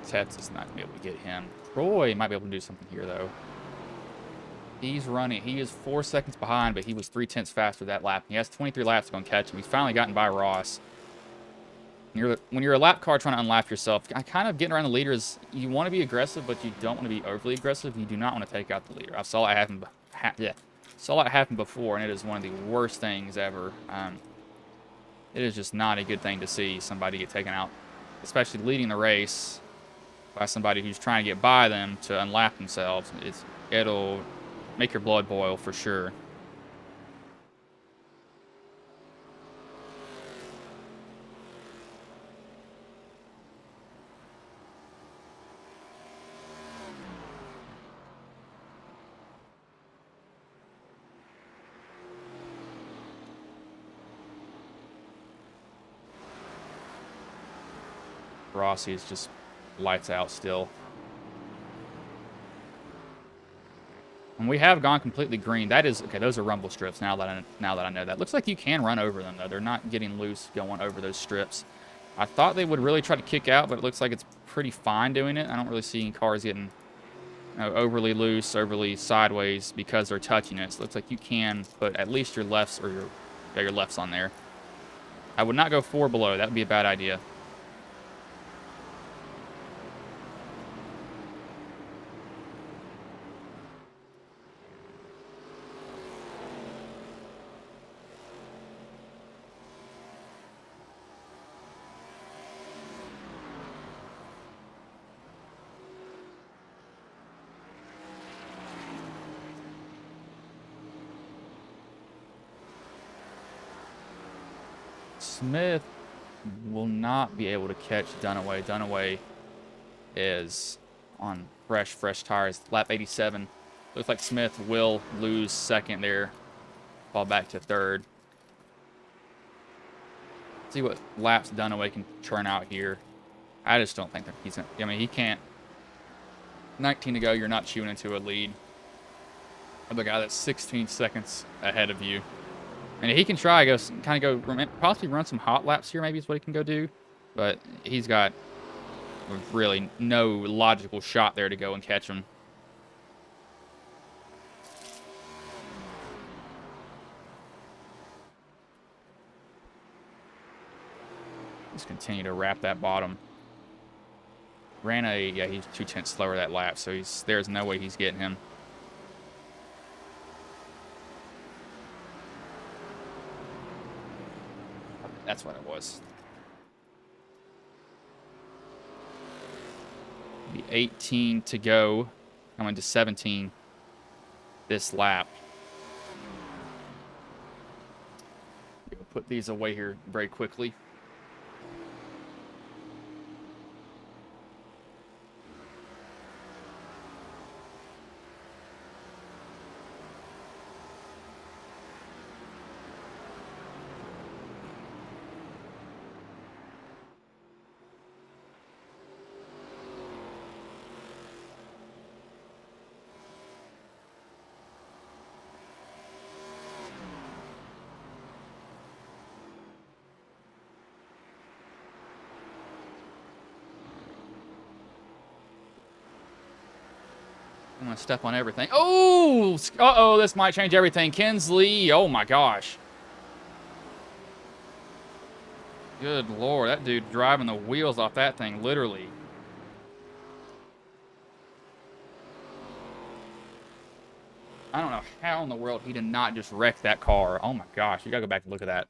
Teft is not going to be able to get him. Troy might be able to do something here, though. He's running. He is 4 seconds behind, but he was 3/10 faster that lap. He has 23 laps to go and catch him. He's finally gotten by Ross. When you're a lap car trying to unlap yourself, kind of getting around the leader is, you want to be aggressive, but you don't want to be overly aggressive. You do not want to take out the leader. I saw it happen. Saw it happen before, and it is one of the worst things ever. It is just not a good thing to see somebody get taken out, especially leading the race, by somebody who's trying to get by them to unlap themselves. It'll make your blood boil for sure. Rossi is just lights out still. And we have gone completely green. That is okay. Those are rumble strips. Now that I know that, looks like you can run over them though. They're not getting loose going over those strips. I thought they would really try to kick out, but it looks like it's pretty fine doing it. I don't really see any cars getting overly loose, overly sideways because they're touching it. So it looks like you can put at least your lefts or your lefts on there. I would not go 4 below. That would be a bad idea. Smith will not be able to catch Dunaway. Dunaway is on fresh tires. Lap 87. Looks like Smith will lose second there. Fall back to third. See what laps Dunaway can churn out here. I just don't think that he's gonna, I mean, he can't. 19 to go, you're not chewing into a lead of the guy that's 16 seconds ahead of you. And he can try, possibly run some hot laps here, maybe is what he can go do. But he's got really no logical shot there to go and catch him. Just continue to wrap that bottom. Ran a, yeah, he's 2/10 slower that lap, so there's no way he's getting him. That's what it was. Be 18 to go, coming to 17 this lap. We'll put these away here very quickly. I'm going to step on everything. Oh! Uh-oh, this might change everything. Kinsley, oh my gosh. Good Lord, that dude driving the wheels off that thing, literally. I don't know how in the world he did not just wreck that car. Oh my gosh, you gotta go back and look at that.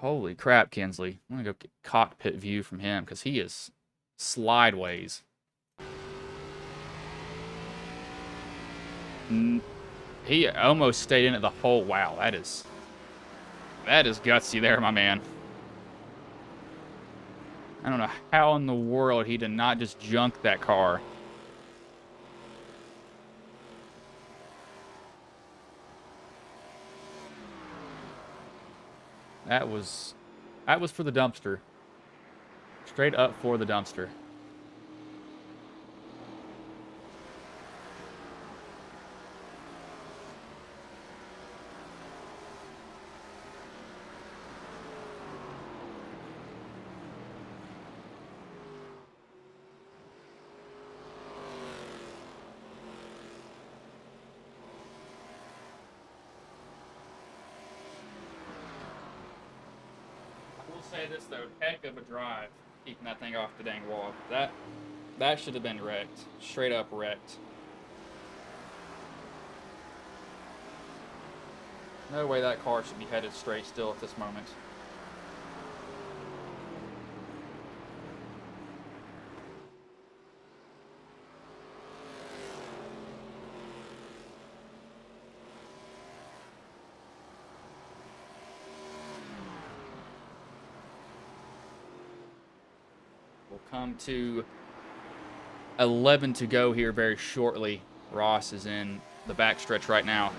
Holy crap, Kinsley. I'm gonna go get cockpit view from him because he is slideways. He almost stayed in it the whole. Wow, that is gutsy there, my man. I don't know how in the world he did not just junk that car. That was for the dumpster. Straight up for the dumpster. Say this though, heck of a drive, keeping that thing off the dang wall. That should have been wrecked, straight up wrecked. No way that car should be headed straight still at this moment. Come to 11 to go here very shortly. Ross is in the backstretch right now.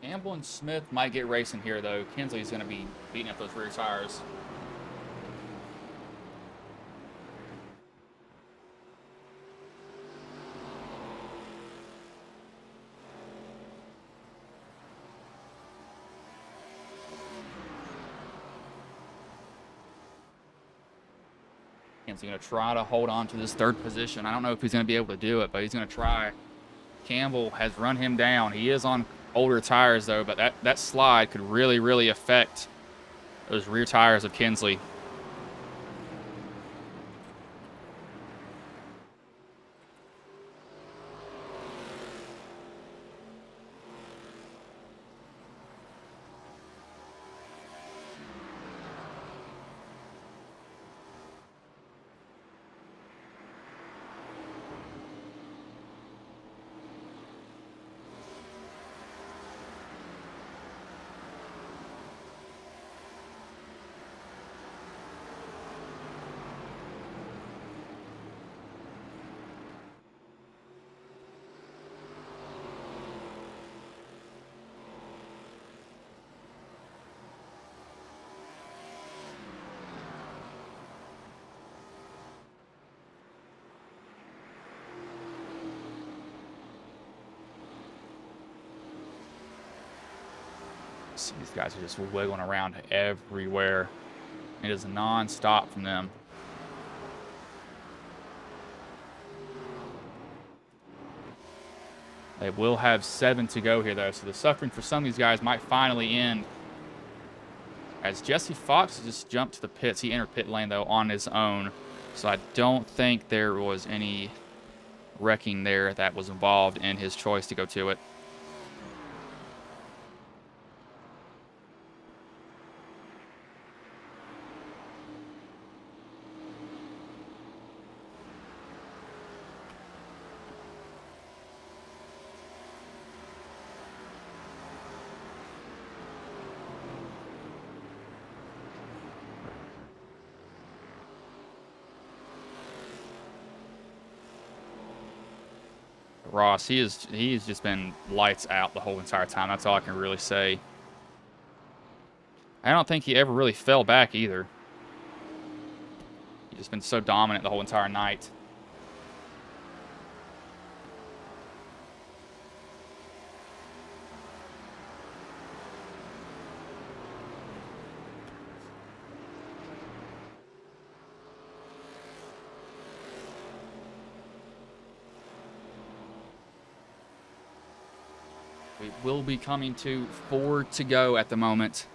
Campbell and Smith might get racing here, though. Kinsley's going to be beating up those rear tires. Kinsley going to try to hold on to this third position. I don't know if he's going to be able to do it, but he's going to try. Campbell has run him down. He is on older tires, though, but that slide could really, really affect those rear tires of Kinsley. See, these guys are just wiggling around everywhere. It is non-stop from them. They will have 7 to go here, though, so the suffering for some of these guys might finally end. As Jesse Fox just jumped to the pits. He entered pit lane, though, on his own. So I don't think there was any wrecking there that was involved in his choice to go to it. Ross, he's just been lights out the whole entire time. That's all I can really say. I don't think he ever really fell back either. He's just been so dominant the whole entire night. We will be coming to 4 to go at the moment.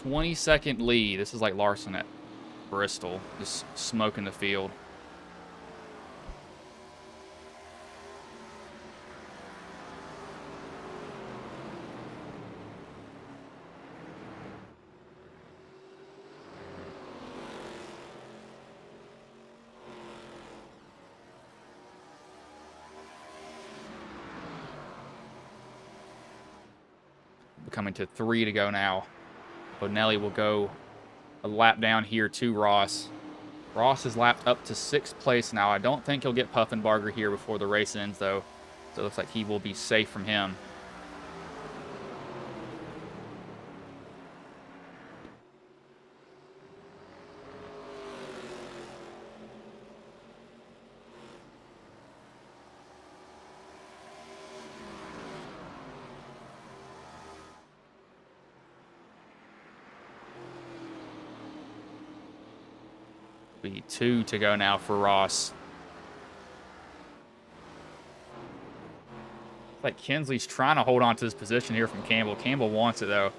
20-second lead. This is like Larson at Bristol, just smoking the field. Coming to 3 to go now. Bonelli will go a lap down here to Ross. Ross is lapped up to 6th place now. I don't think he'll get Puffenbarger here before the race ends, though. So it looks like he will be safe from him. Be 2 to go now for Ross. Like Kinsley's trying to hold on to his position here from Campbell. Campbell wants it, though.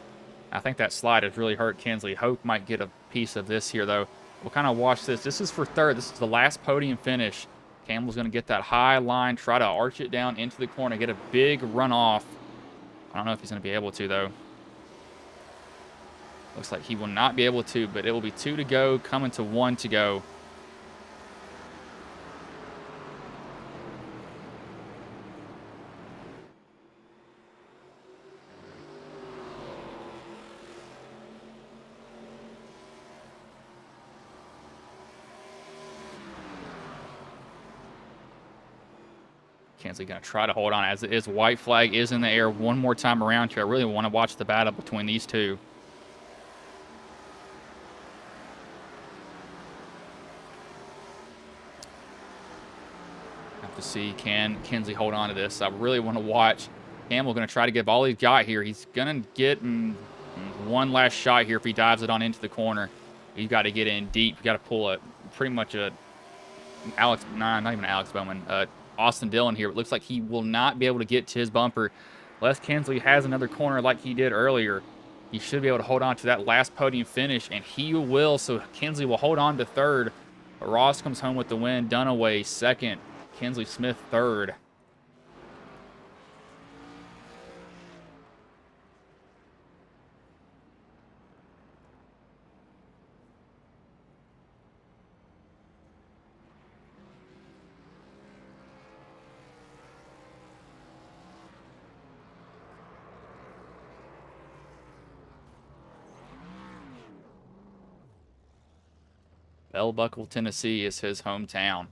I think that slide has really hurt Kinsley. Hope might get a piece of this here, though. We'll kind of watch this. This is for 3rd. This is the last podium finish. Campbell's going to get that high line, try to arch it down into the corner, get a big run off. I don't know if he's going to be able to, though. Looks like he will not be able to, but it will be 2 to go, coming to 1 to go. Kinsley going to try to hold on as it is. White flag is in the air one more time around here. I really want to watch the battle between these two. Have to see, can Kinsley hold on to this? I really want to watch. Campbell going to try to give all he's got here. He's going to get one last shot here if he dives it on into the corner. You've got to get in deep. You got to pull pretty much a not even Alex Bowman, Austin Dillon here. It looks like he will not be able to get to his bumper. Les Kinsley has another corner like he did earlier. He should be able to hold on to that last podium finish, and he will. So Kinsley will hold on to 3rd. Ross comes home with the win. Dunaway 2nd. Kinsley Smith 3rd. Bell Buckle, Tennessee is his hometown.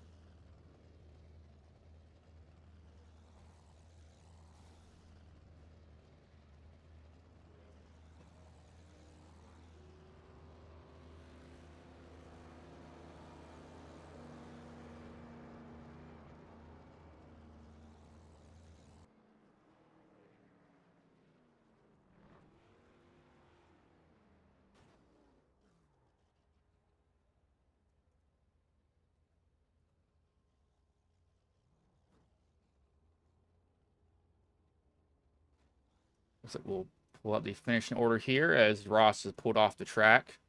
So we'll pull up the finishing order here as Ross is pulled off the track.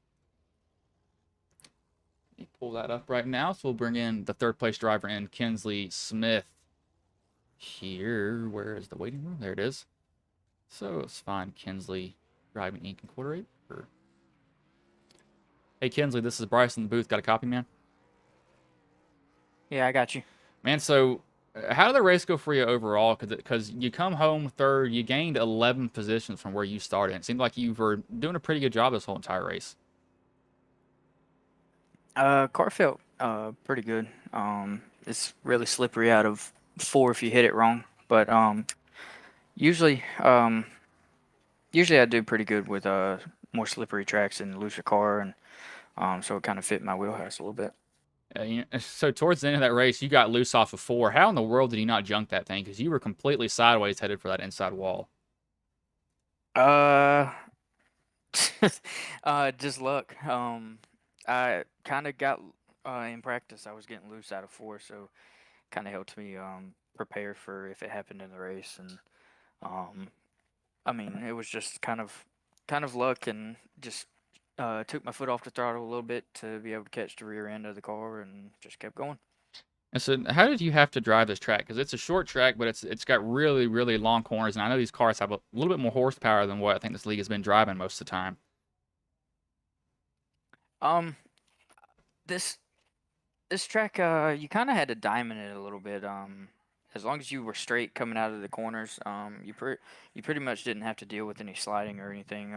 You pull that up right now, so we'll bring in the third place driver in Kinsley Smith. Here, where is the waiting room? There it is. So let's find Kinsley driving ink and quarter eight. Hey Kinsley, this is Bryce in the booth. Got a copy, man? Yeah, I got you. Man, so how did the race go for you overall? Because you come home third, you gained 11 positions from where you started. It seemed like you were doing a pretty good job this whole entire race. Car felt pretty good. It's really slippery out of four if you hit it wrong, but usually usually I do pretty good with more slippery tracks and looser car, and so it kind of fit my wheelhouse a little bit. So towards the end of that race, you got loose off of four. How in the world did you not junk that thing? Because you were completely sideways headed for that inside wall. Uh, just luck. I kind of got in practice. I was getting loose out of four, so kind of helped me prepare for if it happened in the race, and um, I mean, it was just kind of luck, and just took my foot off the throttle a little bit to be able to catch the rear end of the car, and just kept going. And so, how did you have to drive this track? Because it's a short track, but it's got really, really long corners. And I know these cars have a little bit more horsepower than what I think this league has been driving most of the time. Um, this this track, you kind of had to diamond it a little bit. As long as you were straight coming out of the corners, you pretty much didn't have to deal with any sliding or anything.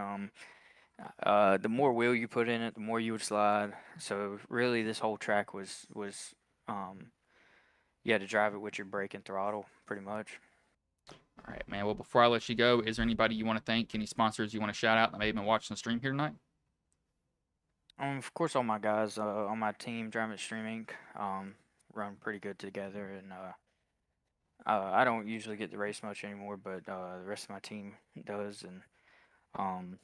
The more wheel you put in it, the more you would slide. So really, this whole track was um, you had to drive it with your brake and throttle, pretty much. All right, man. Well, before I let you go, is there anybody you want to thank? Any sponsors you want to shout out that may have been watching the stream here tonight? Of course, all my guys on my team, Drum Stream Inc., run pretty good together, and I don't usually get to race much anymore, but the rest of my team does, and um,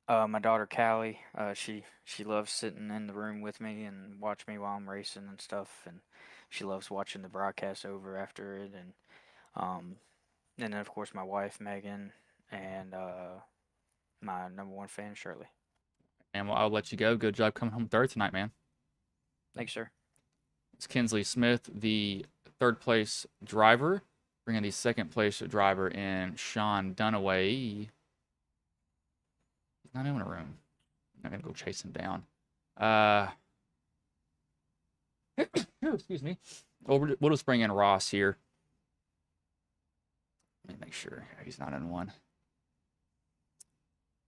my daughter Callie, she loves sitting in the room with me and watch me while I'm racing and stuff, and she loves watching the broadcast over after it, um, and then of course my wife Megan, and my number one fan Shirley. And well, I'll let you go. Good job coming home third tonight, man. Thanks, sir. It's Kinsley Smith, the third place driver, bringing the second place driver in Sean Dunaway. He's not in a room. I'm not gonna go chase him down. Excuse me. We'll just bring in Ross here. Let me make sure he's not in one.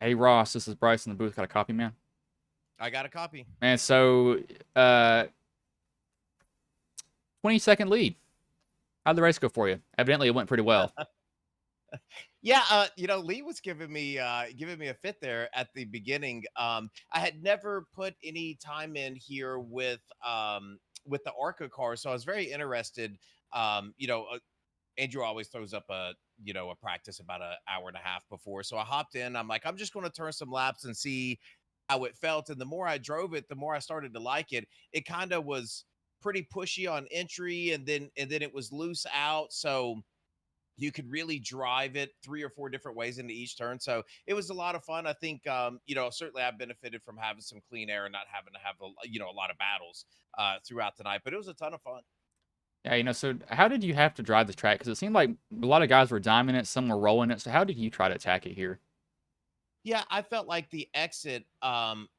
Hey Ross, this is Bryce in the booth. Got a copy, man? I got a copy. Man, so 20-second lead. How'd the race go for you? Evidently, it went pretty well. Yeah, Lee was giving me a fit there at the beginning. I had never put any time in here with the ARCA car, so I was very interested. Andrew always throws up a practice about an hour and a half before, so I hopped in. I'm like, I'm just going to turn some laps and see how it felt. And the more I drove it, the more I started to like it. It kind of was pretty pushy on entry, and then it was loose out, so you could really drive it 3 or 4 different ways into each turn. So it was a lot of fun. I think, certainly I benefited from having some clean air and not having to have a lot of battles throughout the night. But it was a ton of fun. Yeah, so how did you have to drive this track? Because it seemed like a lot of guys were diming it, some were rolling it. So how did you try to attack it here? Yeah, I felt like the exit.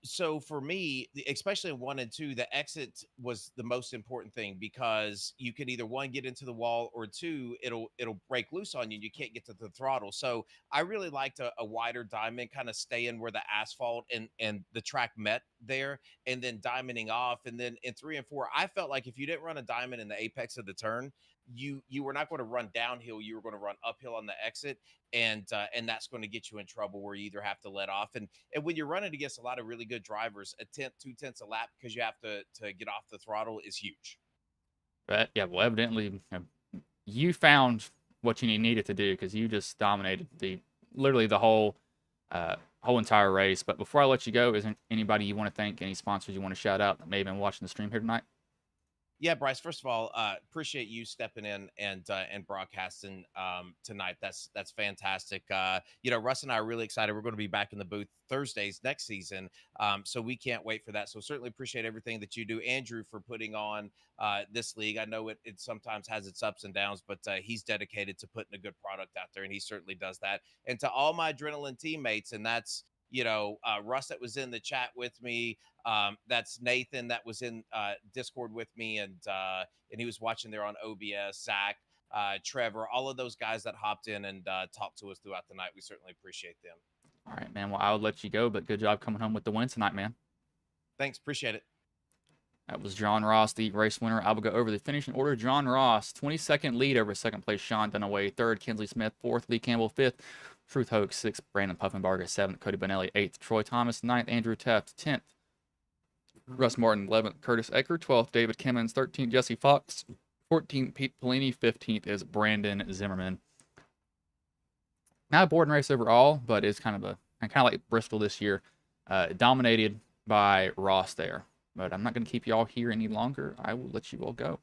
So for me, especially in 1 and 2, the exit was the most important thing because you can either one get into the wall or two, it'll break loose on you and you can't get to the throttle. So I really liked a wider diamond, kind of staying where the asphalt and the track met there, and then diamonding off. And then in 3 and 4, I felt like if you didn't run a diamond in the apex of the turn, you were not going to run downhill. You were going to run uphill on the exit, and that's going to get you in trouble where you either have to let off, and when you're running against a lot of really good drivers, a tenth, 2 tenths a lap because you have to get off the throttle is huge. But yeah, well, evidently you found what you needed to do because you just dominated literally the whole entire race. But before I let you go, is there anybody you want to thank, any sponsors you want to shout out that may have been watching the stream here tonight? Yeah, Bryce. First of all, appreciate you stepping in and broadcasting tonight. That's fantastic. Russ and I are really excited. We're going to be back in the booth Thursdays next season, so we can't wait for that. So certainly appreciate everything that you do, Andrew, for putting on this league. I know it sometimes has its ups and downs, but he's dedicated to putting a good product out there, and he certainly does that. And to all my adrenaline teammates, and that's Russ that was in the chat with me. That's Nathan that was in Discord with me, and he was watching there on OBS. Zach, Trevor, all of those guys that hopped in and talked to us throughout the night. We certainly appreciate them. All right, man. Well, I'll let you go, but good job coming home with the win tonight, man. Thanks, appreciate it. That was John Ross, the race winner. I will go over the finishing order. John Ross, 22nd lead over second place Sean Dunaway. Third, Kinsley Smith. Fourth, Lee Campbell. Fifth, Truth Hoax. Sixth, Brandon Puffenbarger. Seventh, Cody Bonelli. Eighth, Troy Thomas. Ninth, Andrew Teft. 10th, Russ Martin. 11th, Curtis Ecker. 12th, David Kimmons. 13th, Jesse Fox. 14th, Pete Pelini. 15th is Brandon Zimmerman. Not a boring race overall, but it's kind of like Bristol this year. Dominated by Ross there. But I'm not going to keep you all here any longer. I will let you all go.